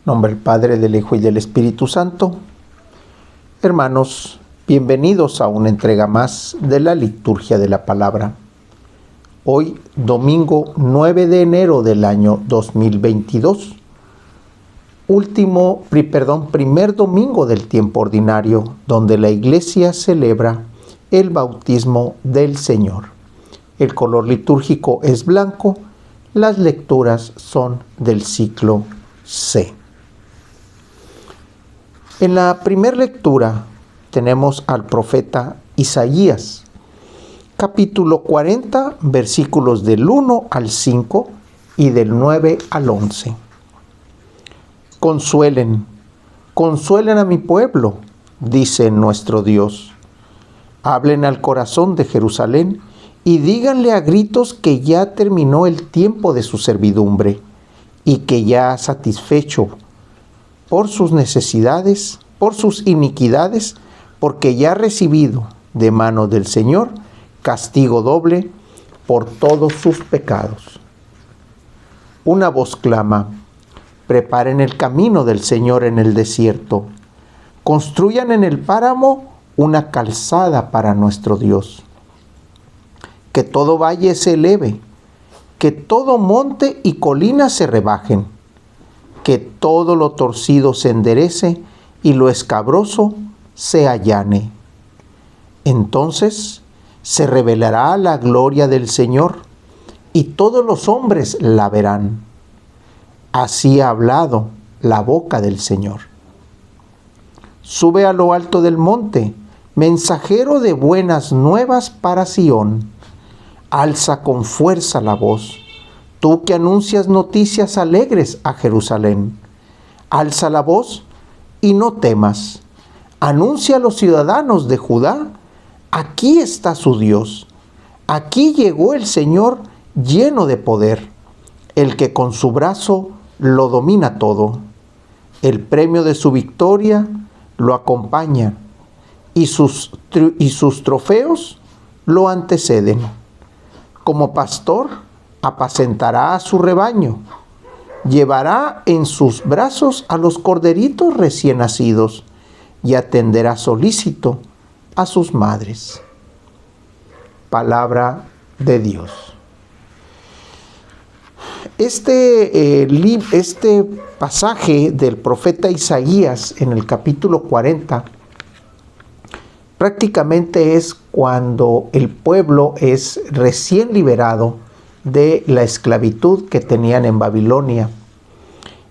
Nombre del Padre, del Hijo y del Espíritu Santo. Hermanos, bienvenidos a una entrega más de la liturgia de la palabra. Hoy, domingo 9 de enero del año 2022, primer domingo del tiempo ordinario, donde la Iglesia celebra el bautismo del Señor. El color litúrgico es blanco, las lecturas son del ciclo C. En la primera lectura tenemos al profeta Isaías, capítulo 40, versículos del 1 al 5 y del 9 al 11. Consuelen a mi pueblo, dice nuestro Dios. Hablen al corazón de Jerusalén y díganle a gritos que ya terminó el tiempo de su servidumbre y que ya ha satisfecho por sus necesidades, por sus iniquidades, porque ya ha recibido de mano del Señor castigo doble por todos sus pecados. Una voz clama: preparen el camino del Señor en el desierto, construyan en el páramo una calzada para nuestro Dios. Que todo valle se eleve, que todo monte y colina se rebajen, que todo lo torcido se enderece y lo escabroso se allane. Entonces se revelará la gloria del Señor y todos los hombres la verán. Así ha hablado la boca del Señor. Sube a lo alto del monte, mensajero de buenas nuevas para Sión. Alza con fuerza la voz, tú que anuncias noticias alegres a Jerusalén. Alza la voz y no temas. Anuncia a los ciudadanos de Judá: aquí está su Dios. Aquí llegó el Señor lleno de poder, el que con su brazo lo domina todo. El premio de su victoria lo acompaña y sus trofeos lo anteceden. Como pastor, apacentará a su rebaño. Llevará en sus brazos a los corderitos recién nacidos y atenderá solícito a sus madres. Palabra de Dios. Este pasaje del profeta Isaías en el capítulo 40 prácticamente es cuando el pueblo es recién liberado de la esclavitud que tenían en Babilonia.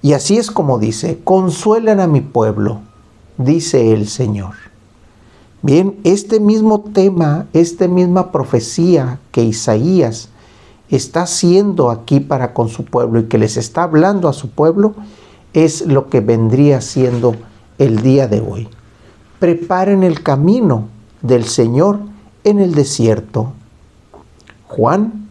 Y así es como dice: consuelan a mi pueblo, dice el Señor. Bien, este mismo tema, esta misma profecía que Isaías está haciendo aquí para con su pueblo y que les está hablando a su pueblo, es lo que vendría siendo el día de hoy. Preparen el camino del Señor en el desierto. Juan,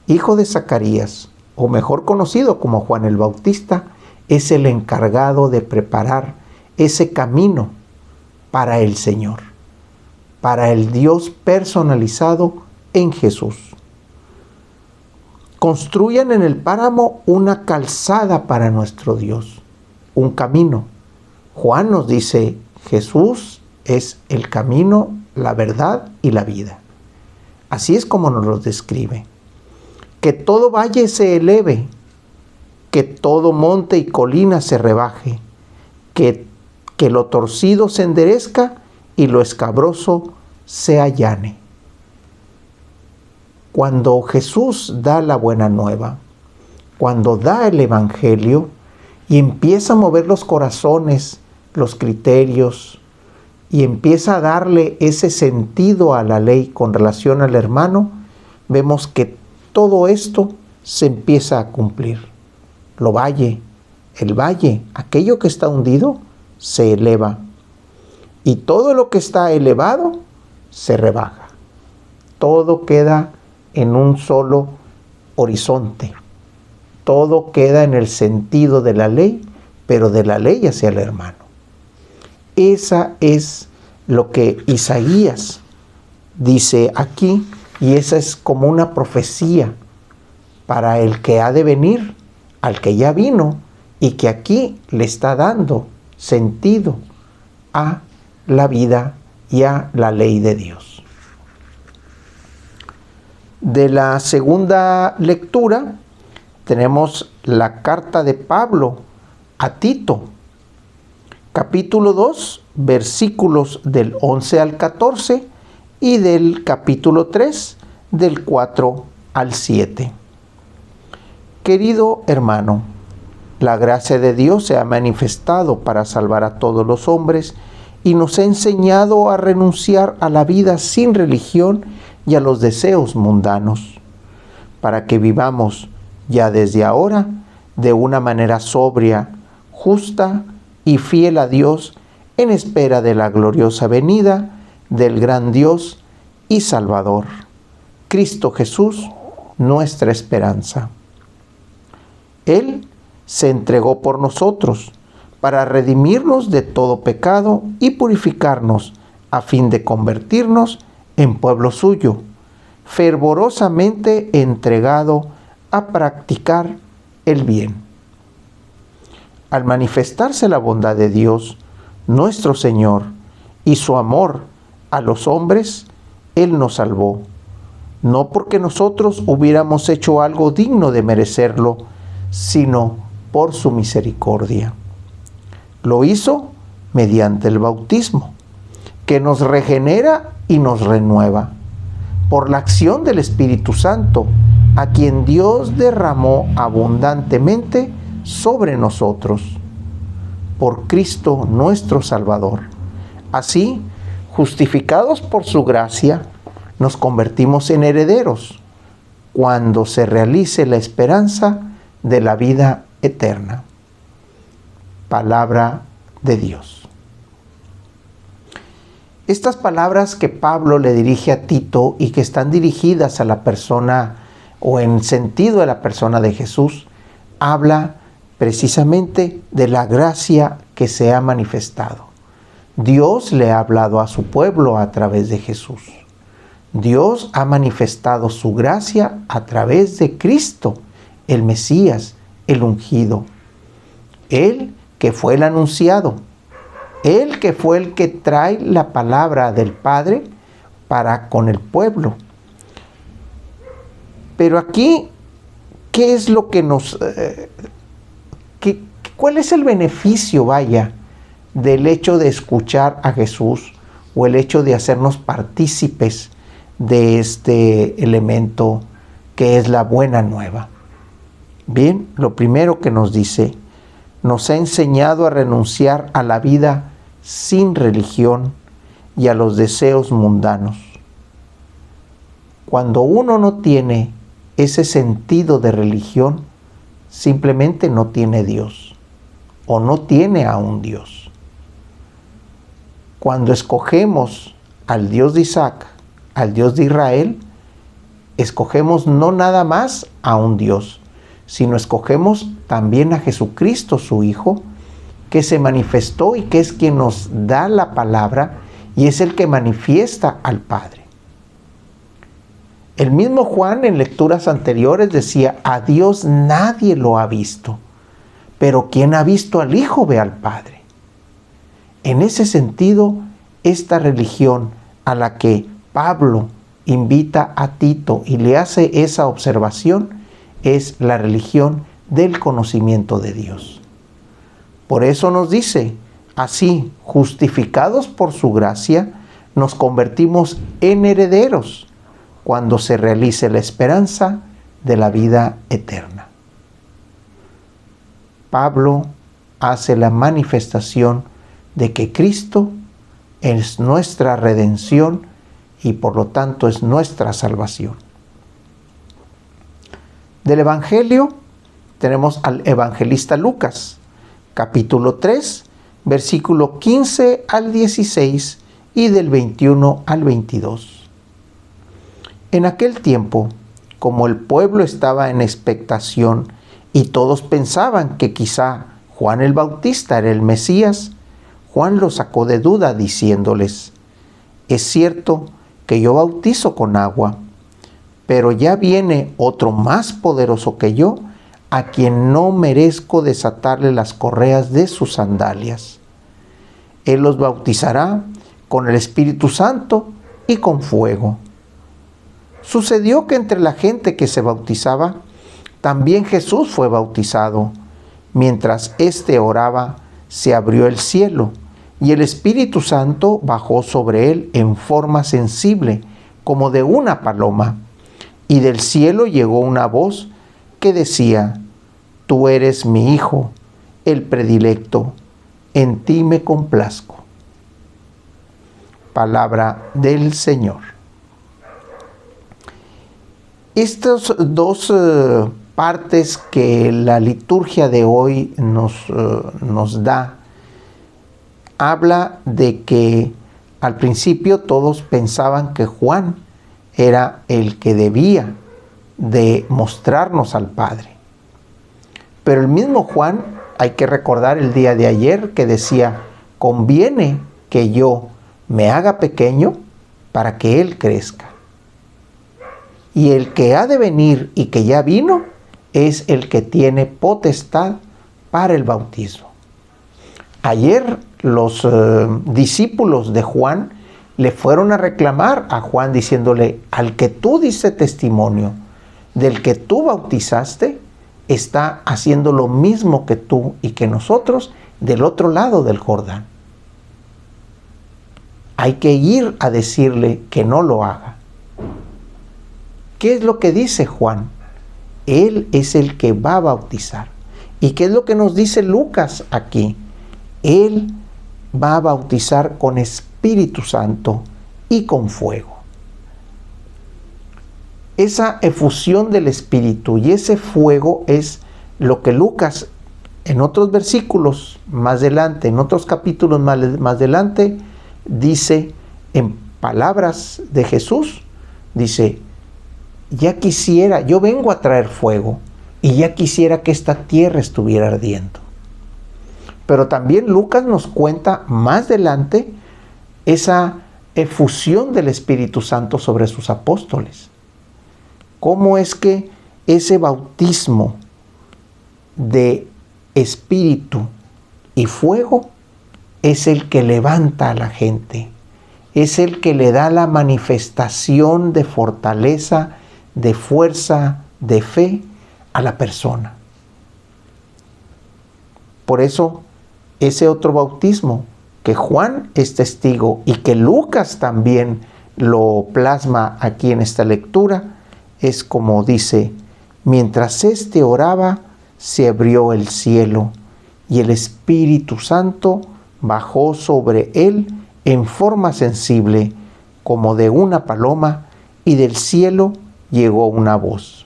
hijo de Zacarías, o mejor conocido como Juan el Bautista, es el encargado de preparar ese camino para el Señor, para el Dios personalizado en Jesús. Construyan en el páramo una calzada para nuestro Dios, un camino. Juan nos dice: Jesús es el camino, la verdad y la vida. Así es como nos lo describe. Que todo valle se eleve, que todo monte y colina se rebaje, que lo torcido se enderezca y lo escabroso se allane. Cuando Jesús da la buena nueva, cuando da el Evangelio y empieza a mover los corazones, los criterios, y empieza a darle ese sentido a la ley con relación al hermano, vemos que todo esto se empieza a cumplir. El valle, aquello que está hundido, se eleva. Y todo lo que está elevado, se rebaja. Todo queda en un solo horizonte. Todo queda en el sentido de la ley, pero de la ley hacia el hermano. Esa es lo que Isaías dice aquí, y esa es como una profecía para el que ha de venir, al que ya vino y que aquí le está dando sentido a la vida y a la ley de Dios. De la segunda lectura tenemos la carta de Pablo a Tito, capítulo 2, versículos del 11 al 14 y del capítulo 3, del 4 al 7. Querido hermano, la gracia de Dios se ha manifestado para salvar a todos los hombres y nos ha enseñado a renunciar a la vida sin religión y a los deseos mundanos, para que vivamos ya desde ahora de una manera sobria, justa y fiel a Dios en espera de la gloriosa venida del gran Dios y Salvador, Cristo Jesús, nuestra esperanza. Él se entregó por nosotros para redimirnos de todo pecado y purificarnos a fin de convertirnos en pueblo suyo, fervorosamente entregado a practicar el bien. Al manifestarse la bondad de Dios, nuestro Señor, y su amor a los hombres, Él nos salvó, no porque nosotros hubiéramos hecho algo digno de merecerlo, sino por su misericordia. Lo hizo mediante el bautismo, que nos regenera y nos renueva, por la acción del Espíritu Santo, a quien Dios derramó abundantemente sobre nosotros, por Cristo nuestro Salvador. Así, justificados por su gracia, nos convertimos en herederos, cuando se realice la esperanza de la vida eterna. Palabra de Dios. Estas palabras que Pablo le dirige a Tito y que están dirigidas a la persona o en sentido de la persona de Jesús, habla precisamente de la gracia que se ha manifestado. Dios le ha hablado a su pueblo a través de Jesús. Dios ha manifestado su gracia a través de Cristo, el Mesías, el ungido. Él que fue el anunciado. Él que fue el que trae la palabra del Padre para con el pueblo. Pero aquí, ¿qué es lo que cuál es el beneficio, del hecho de escuchar a Jesús o el hecho de hacernos partícipes de este elemento que es la buena nueva? Bien, lo primero que nos dice, nos ha enseñado a renunciar a la vida sin religión y a los deseos mundanos. Cuando uno no tiene ese sentido de religión, simplemente no tiene Dios o no tiene a un Dios. Cuando escogemos al Dios de Isaac, al Dios de Israel, escogemos no nada más a un Dios, sino escogemos también a Jesucristo, su Hijo, que se manifestó y que es quien nos da la palabra y es el que manifiesta al Padre. El mismo Juan en lecturas anteriores decía, a Dios nadie lo ha visto, pero quien ha visto al Hijo ve al Padre. En ese sentido, esta religión a la que Pablo invita a Tito y le hace esa observación es la religión del conocimiento de Dios. Por eso nos dice, así, justificados por su gracia, nos convertimos en herederos cuando se realice la esperanza de la vida eterna. Pablo hace la manifestación de que Cristo es nuestra redención y por lo tanto es nuestra salvación. Del Evangelio tenemos al evangelista Lucas, capítulo 3, versículo 15 al 16 y del 21 al 22. En aquel tiempo, como el pueblo estaba en expectación y todos pensaban que quizá Juan el Bautista era el Mesías, Juan los sacó de duda diciéndoles, es cierto que yo bautizo con agua, pero ya viene otro más poderoso que yo, a quien no merezco desatarle las correas de sus sandalias. Él los bautizará con el Espíritu Santo y con fuego. Sucedió que entre la gente que se bautizaba, también Jesús fue bautizado. Mientras éste oraba, se abrió el cielo, y el Espíritu Santo bajó sobre él en forma sensible, como de una paloma. Y del cielo llegó una voz que decía: Tú eres mi Hijo, el predilecto, en ti me complazco. Palabra del Señor. Estas dos partes que la liturgia de hoy nos da, habla de que al principio todos pensaban que Juan era el que debía de mostrarnos al Padre. Pero el mismo Juan, hay que recordar el día de ayer que decía: conviene que yo me haga pequeño para que Él crezca. Y el que ha de venir y que ya vino es el que tiene potestad para el bautismo. Ayer los discípulos de Juan le fueron a reclamar a Juan diciéndole: al que tú diste testimonio, del que tú bautizaste, está haciendo lo mismo que tú y que nosotros del otro lado del Jordán. Hay que ir a decirle que no lo haga. ¿Qué es lo que dice Juan? Él es el que va a bautizar. ¿Y qué es lo que nos dice Lucas aquí? Él va a bautizar con Espíritu Santo y con fuego. Esa efusión del Espíritu y ese fuego es lo que Lucas en otros versículos más adelante, en otros capítulos más adelante, dice en palabras de Jesús, dice: ya quisiera, yo vengo a traer fuego y ya quisiera que esta tierra estuviera ardiendo. Pero también Lucas nos cuenta más adelante esa efusión del Espíritu Santo sobre sus apóstoles. ¿Cómo es que ese bautismo de Espíritu y fuego es el que levanta a la gente? Es el que le da la manifestación de fortaleza, de fuerza, de fe a la persona. Por eso, ese otro bautismo que Juan es testigo y que Lucas también lo plasma aquí en esta lectura, es como dice: mientras éste oraba, se abrió el cielo y el Espíritu Santo bajó sobre él en forma sensible, como de una paloma, y del cielo llegó una voz.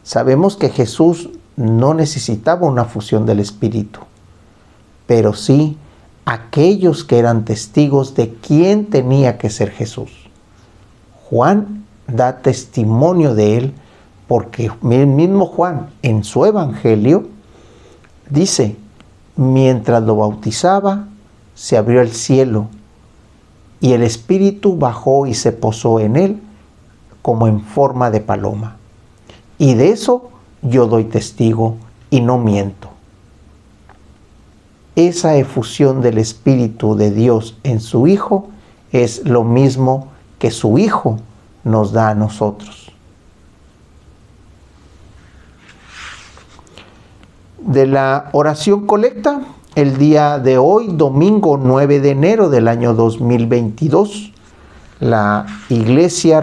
Sabemos que Jesús no necesitaba una fusión del Espíritu, pero sí aquellos que eran testigos de quién tenía que ser Jesús. Juan da testimonio de él porque el mismo Juan en su evangelio dice: mientras lo bautizaba, se abrió el cielo y el Espíritu bajó y se posó en él como en forma de paloma. Y de eso yo doy testigo y no miento. Esa efusión del Espíritu de Dios en su Hijo es lo mismo que su Hijo nos da a nosotros. De la oración colecta, el día de hoy, domingo 9 de enero del año 2022, la Iglesia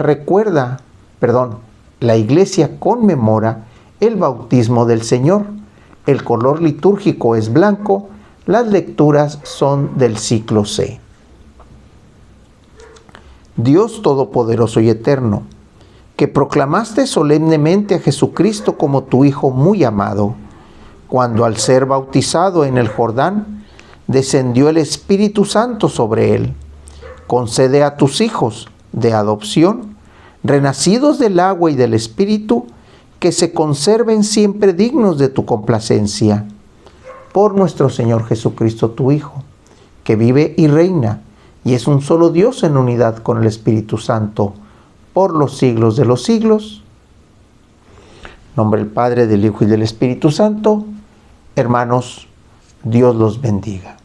conmemora el bautismo del Señor. El color litúrgico es blanco. Las lecturas son del ciclo C. Dios Todopoderoso y Eterno, que proclamaste solemnemente a Jesucristo como tu Hijo muy amado, cuando al ser bautizado en el Jordán, descendió el Espíritu Santo sobre él. Concede a tus hijos de adopción, renacidos del agua y del Espíritu, que se conserven siempre dignos de tu complacencia. Por nuestro Señor Jesucristo, tu Hijo, que vive y reina, y es un solo Dios en unidad con el Espíritu Santo, por los siglos de los siglos. En nombre del Padre, del Hijo y del Espíritu Santo. Hermanos, Dios los bendiga.